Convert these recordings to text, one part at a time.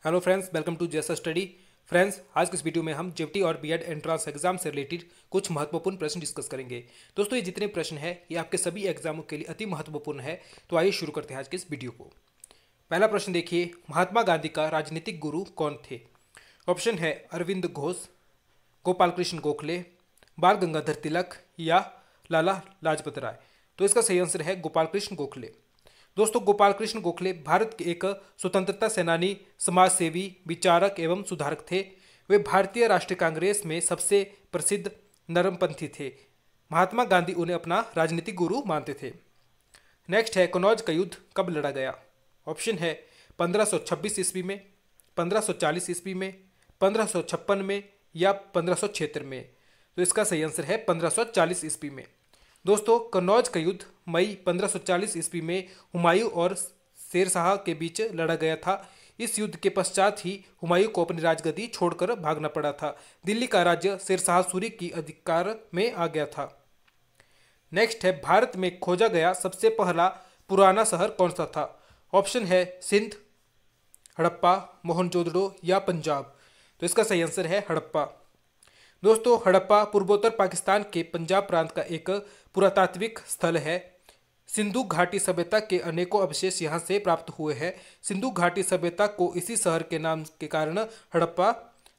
Hello friends, welcome to जैसा study. Friends, आज के इस वीडियो में हम जेईई और बीएड एंट्रेंस एग्जाम से रिलेटेड कुछ महत्वपूर्ण प्रश्न डिस्कस करेंगे। दोस्तों, ये जितने प्रश्न हैं ये आपके सभी एग्जामों के लिए अति महत्वपूर्ण है। तो आइए शुरू करते हैं आज के इस वीडियो को। पहला प्रश्न देखिए, महात्मा गांधी का राजनीतिक गुरु कौन थे? ऑप्शन है अरविंद घोष, गोपाल कृष्ण गोखले, बाल गंगाधर तिलक या लाला लाजपत राय। तो इसका सही आंसर है गोपाल कृष्ण गोखले। दोस्तों, गोपाल कृष्ण गोखले भारत के एक स्वतंत्रता सेनानी, समाज सेवी, विचारक एवं सुधारक थे। वे भारतीय राष्ट्रीय कांग्रेस में सबसे प्रसिद्ध नरमपंथी थे। महात्मा गांधी उन्हें अपना राजनीतिक गुरु मानते थे। नेक्स्ट है, कनौज का युद्ध कब लड़ा गया? ऑप्शन है 1526 ईस्वी में, 1540 ईस्वी में, 1556 में या 1576 में। तो इसका सही आंसर है 1540 ईस्वी में। दोस्तों, कन्नौज का युद्ध मई 1540 ईस्वी में हुमायूं और शेरशाह के बीच लड़ा गया था। इस युद्ध के पश्चात ही हुमायूं को अपनी राजगद्दी छोड़कर भागना पड़ा था। दिल्ली का राज्य शेरशाह सूरी की अधिकार में आ गया था। नेक्स्ट है, भारत में खोजा गया सबसे पहला पुराना शहर कौन सा था? ऑप्शन है सिंध, हड़प्पा, मोहनजोदड़ो या पंजाब। तो इसका सही आंसर है हड़प्पा। दोस्तों, हड़प्पा पूर्वोत्तर पाकिस्तान के पंजाब प्रांत का एक पुरातात्विक स्थल है। सिंधु घाटी सभ्यता के अनेकों अवशेष यहाँ से प्राप्त हुए हैं। सिंधु घाटी सभ्यता को इसी शहर के नाम के कारण हड़प्पा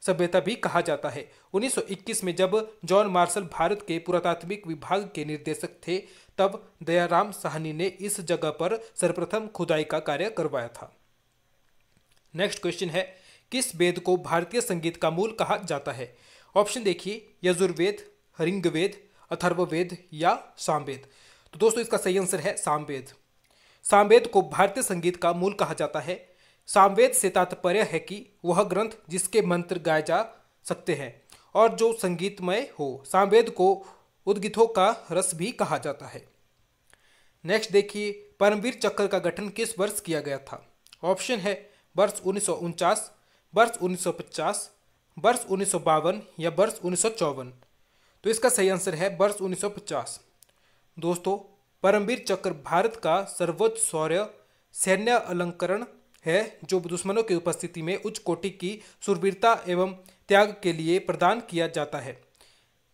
सभ्यता भी कहा जाता है। 1921 में जब जॉन मार्शल भारत के पुरातात्विक विभाग के निर्देशक थे, तब दयाराम साहनी ने इस जगह पर सर्वप्रथम खुदाई का कार्य करवाया था। नेक्स्ट क्वेश्चन है, किस वेद को भारतीय संगीत का मूल कहा जाता है? ऑप्शन देखिए, यजुर्वेद, ऋग्वेद, अथर्ववेद या सामवेद। तो दोस्तों, इसका सही आंसर है सामवेद। सामवेद को भारतीय संगीत का मूल कहा जाता है। सामवेद से तात्पर्य है कि वह ग्रंथ जिसके मंत्र गाए जा सकते हैं और जो संगीतमय हो। सामवेद को उद्गीतों का रस भी कहा जाता है। नेक्स्ट देखिए, परमवीर चक्र का गठन किस वर्ष किया गया था? ऑप्शन है वर्ष 1949, वर्ष 1950, वर्ष 1952 या वर्ष 1954। तो इसका सही आंसर है वर्ष 1950। दोस्तों, परमवीर चक्र भारत का सर्वोच्च शौर्य सैन्य अलंकरण है, जो दुश्मनों की उपस्थिति में उच्च कोटि की शूरवीरता एवं त्याग के लिए प्रदान किया जाता है।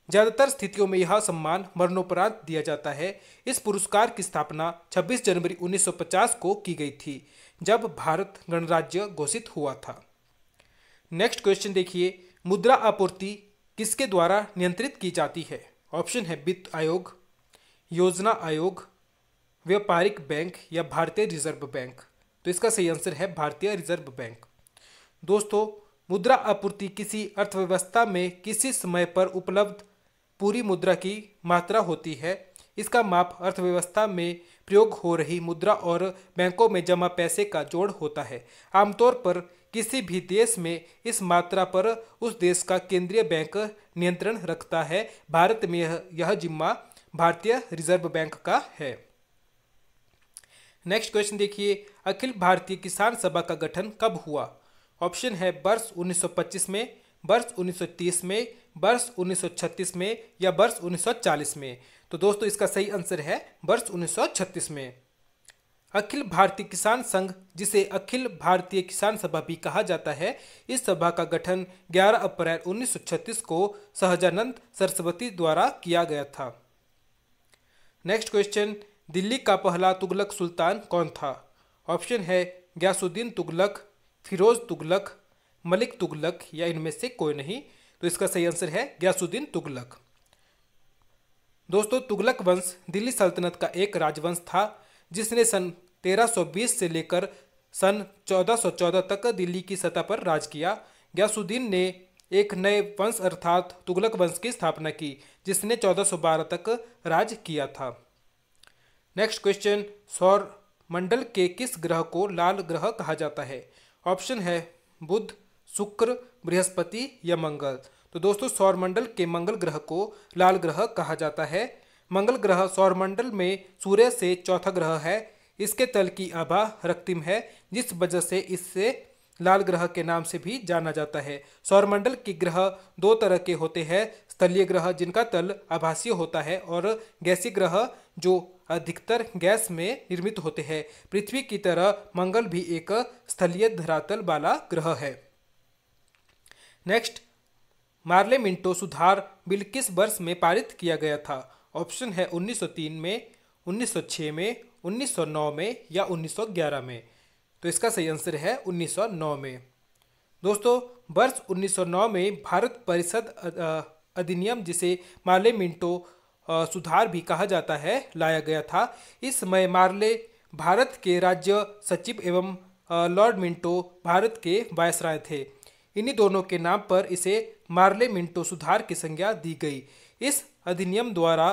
ज्यादातर स्थितियों में यह सम्मान मरणोपरांत दिया जाता है। इस पुरस्कार की स्थापना 26 जनवरी 1950 को की गई थी, जब भारत गणराज्य घोषित हुआ था। नेक्स्ट क्वेश्चन देखिए, मुद्रा आपूर्ति किसके द्वारा नियंत्रित की जाती है? ऑप्शन है वित्त आयोग, योजना आयोग, व्यापारिक बैंक या भारतीय रिजर्व बैंक। तो इसका सही आंसर है भारतीय रिजर्व बैंक। दोस्तों, मुद्रा आपूर्ति किसी अर्थव्यवस्था में किसी समय पर उपलब्ध पूरी मुद्रा की मात्रा होती है। इसका माप अर्थव्यवस्था में प्रयोग हो रही मुद्रा और बैंकों में जमा पैसे का जोड़ होता है। आमतौर पर किसी भी देश में इस मात्रा पर उस देश का केंद्रीय बैंक नियंत्रण रखता है। भारत में यह जिम्मा भारतीय रिजर्व बैंक का है। नेक्स्ट क्वेश्चन देखिए, अखिल भारतीय किसान सभा का गठन कब हुआ? ऑप्शन है वर्ष 1925 में, वर्ष 1930 में, वर्ष 1936 में या वर्ष 1940 में। तो दोस्तों, इसका सही आंसर है वर्ष 1936 में। अखिल भारतीय किसान संघ, जिसे अखिल भारतीय किसान सभा भी कहा जाता है, इस सभा का गठन 11 अप्रैल 1936 को सहजानंद सरस्वती द्वारा किया गया था। नेक्स्ट क्वेश्चन, दिल्ली का पहला तुगलक सुल्तान कौन था? ऑप्शन है गयासुद्दीन तुगलक, फिरोज तुगलक, मलिक तुगलक या इनमें से कोई नहीं। तो इसका सही आंसर है गयासुद्दीन तुगलक। दोस्तों, तुगलक वंश दिल्ली सल्तनत का एक राजवंश था, जिसने सन 1320 से लेकर सन 1414 तक दिल्ली की सतह पर राज किया। गयासुद्दीन ने एक नए वंश अर्थात तुगलक वंश की स्थापना की, जिसने 1412 तक राज किया था। नेक्स्ट क्वेश्चन, सौर मंडल के किस ग्रह को लाल ग्रह कहा जाता है? ऑप्शन है बुध, शुक्र, बृहस्पति या मंगल। तो दोस्तों, सौरमंडल के मंगल ग्रह को लाल ग्रह कहा जाता है। मंगल ग्रह सौरमंडल में सूर्य से चौथा ग्रह है। इसके तल की आभा रक्तिम है, जिस वजह से इससे लाल ग्रह के नाम से भी जाना जाता है। सौरमंडल के ग्रह दो तरह के होते हैं, स्थलीय ग्रह जिनका तल आभासीय होता है और गैसीय ग्रह जो अधिकतर गैस में निर्मित होते हैं। पृथ्वी की तरह मंगल भी एक स्थलीय धरातल वाला ग्रह है। नेक्स्ट, मार्ले मिंटो सुधार बिल किस वर्ष में पारित किया गया था? ऑप्शन है 1903 में, 1906 में, 1909 में या 1911 में। तो इसका सही आंसर है 1909 में। दोस्तों, वर्ष 1909 में भारत परिषद अधिनियम, जिसे मार्ले मिंटो सुधार भी कहा जाता है, लाया गया था। इस समय मार्ले भारत के राज्य सचिव एवं लॉर्ड मिंटो भारत के वायसराय थे। इन्हीं दोनों के नाम पर इसे मार्ले मिंटो सुधार की संज्ञा दी गई। इस अधिनियम द्वारा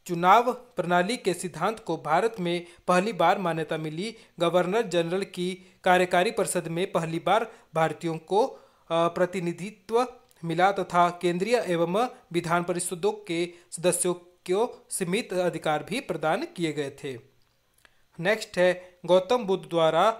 चुनाव प्रणाली के सिद्धांत को भारत में पहली बार मान्यता मिली। गवर्नर जनरल की कार्यकारी परिषद में पहली बार भारतीयों को प्रतिनिधित्व मिला तथा केंद्रीय एवं विधान परिषदों के सदस्यों को सीमित अधिकार भी प्रदान किए गए थे। नेक्स्ट है, गौतम बुद्ध द्वारा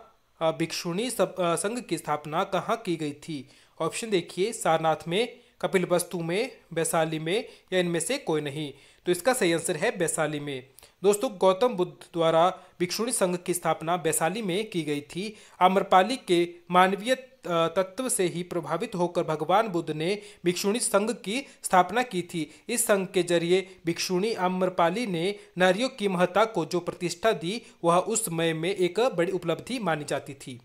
भिक्षुणी संघ की स्थापना कहाँ की गई थी? ऑप्शन देखिए, सारनाथ में, कपिलवस्तु में, वैशाली में या इनमें से कोई नहीं। तो इसका सही आंसर है वैशाली में। दोस्तों, गौतम बुद्ध द्वारा भिक्षुणी संघ की स्थापना वैशाली में की गई थी। आम्रपाली के मानवीय तत्व से ही प्रभावित होकर भगवान बुद्ध ने भिक्षुणी संघ की स्थापना की थी। इस संघ के जरिए भिक्षुणी आम्रपाली ने नारियों की महत्ता को जो प्रतिष्ठा दी, वह उस समय में एक बड़ी उपलब्धि मानी जाती थी।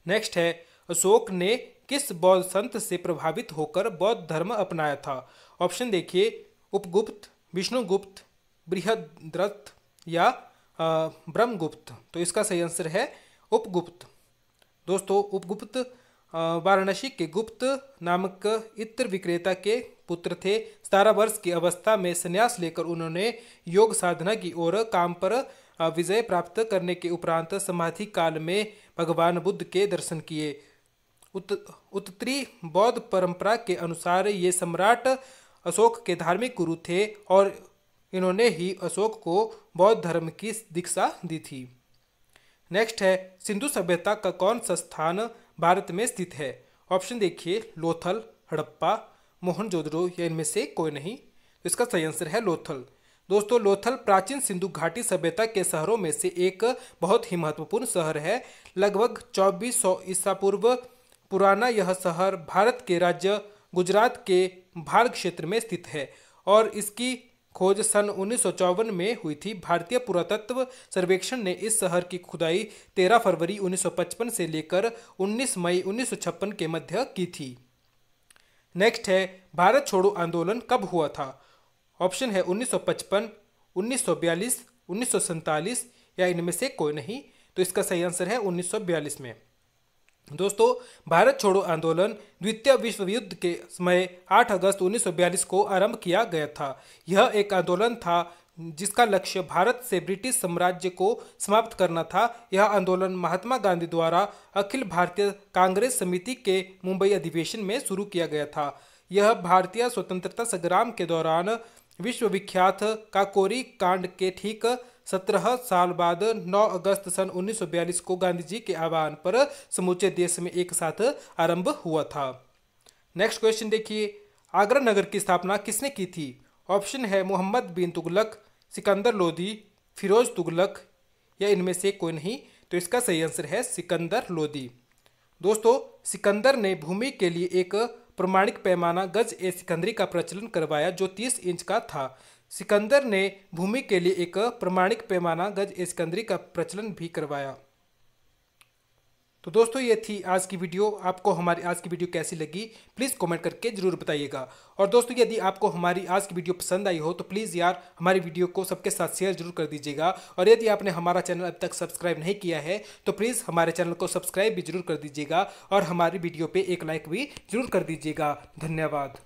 नेक्स्ट है, अशोक ने किस बौद्ध संत से प्रभावित होकर बौद्ध धर्म अपनाया था? ऑप्शन देखिए, उपगुप्त, विष्णुगुप्त, बृहद्रथ या ब्रह्मगुप्त। तो इसका सही आंसर है उपगुप्त। दोस्तों, उपगुप्त वाराणसी के गुप्त नामक इत्र विक्रेता के पुत्र थे। 17 वर्ष की अवस्था में संन्यास लेकर उन्होंने योग साधना की और काम पर विजय प्राप्त करने के उपरांत समाधि काल में भगवान बुद्ध के दर्शन किए। उत्तरी बौद्ध परंपरा के अनुसार ये सम्राट अशोक के धार्मिक गुरु थे और इन्होंने ही अशोक को बौद्ध धर्म की दीक्षा दी थी। नेक्स्ट है, सिंधु सभ्यता का कौन सा स्थान भारत में स्थित है? ऑप्शन देखिए, लोथल, हड़प्पा, मोहनजोदड़ो या इनमें से कोई नहीं। तो इसका सही आंसर है लोथल। दोस्तों, लोथल प्राचीन सिंधु घाटी सभ्यता के शहरों में से एक बहुत ही महत्वपूर्ण शहर है। लगभग 2400 ईसा पूर्व पुराना यह शहर भारत के राज्य गुजरात के भाल क्षेत्र में स्थित है और इसकी खोज सन 1954 में हुई थी। भारतीय पुरातत्व सर्वेक्षण ने इस शहर की खुदाई 13 फरवरी 1955 से लेकर 19 मई 1956 के मध्य की थी। नेक्स्ट है, भारत छोड़ो आंदोलन कब हुआ था? ऑप्शन है 1955, 1942, 1947 या इनमें से कोई नहीं। तो इसका सही आंसर है 1942 में। दोस्तों, भारत छोड़ो आंदोलन द्वितीय विश्व युद्ध के समय 8 अगस्त 1942 को आरंभ किया गया था। यह एक आंदोलन था जिसका लक्ष्य भारत से ब्रिटिश साम्राज्य को समाप्त करना था। यह आंदोलन महात्मा गांधी द्वारा अखिल भारतीय कांग्रेस समिति के मुंबई अधिवेशन में शुरू किया गया था। यह भारतीय स्वतंत्रता संग्राम के दौरान विश्व विख्यात काकोरी कांड के ठीक 17 साल बाद 9 अगस्त सन 1942 को गांधी जी के आह्वान पर समूचे देश में एक साथ आरंभ हुआ था। नेक्स्ट क्वेश्चन देखिए, आगरा नगर की स्थापना किसने की थी? ऑप्शन है मोहम्मद बिन तुगलक, सिकंदर लोदी, फिरोज तुगलक या इनमें से कोई नहीं। तो इसका सही आंसर है सिकंदर लोदी। दोस्तों, सिकंदर ने भूमि के लिए एक प्रमाणिक पैमाना गज ए सिकंदरी का प्रचलन करवाया जो 30 इंच का था। सिकंदर ने भूमि के लिए एक प्रमाणिक पैमाना गज ए सिकंदरी का प्रचलन भी करवाया। तो दोस्तों, ये थी आज की वीडियो। आपको हमारी आज की वीडियो कैसी लगी प्लीज़ कमेंट करके ज़रूर बताइएगा। और दोस्तों, यदि आपको हमारी आज की वीडियो पसंद आई हो तो प्लीज़ यार हमारी वीडियो को सबके साथ शेयर जरूर कर दीजिएगा। और यदि आपने हमारा चैनल अब तक सब्सक्राइब नहीं किया है तो प्लीज़ हमारे चैनल को सब्सक्राइब भी जरूर कर दीजिएगा और हमारी वीडियो पर एक लाइक भी जरूर कर दीजिएगा। धन्यवाद।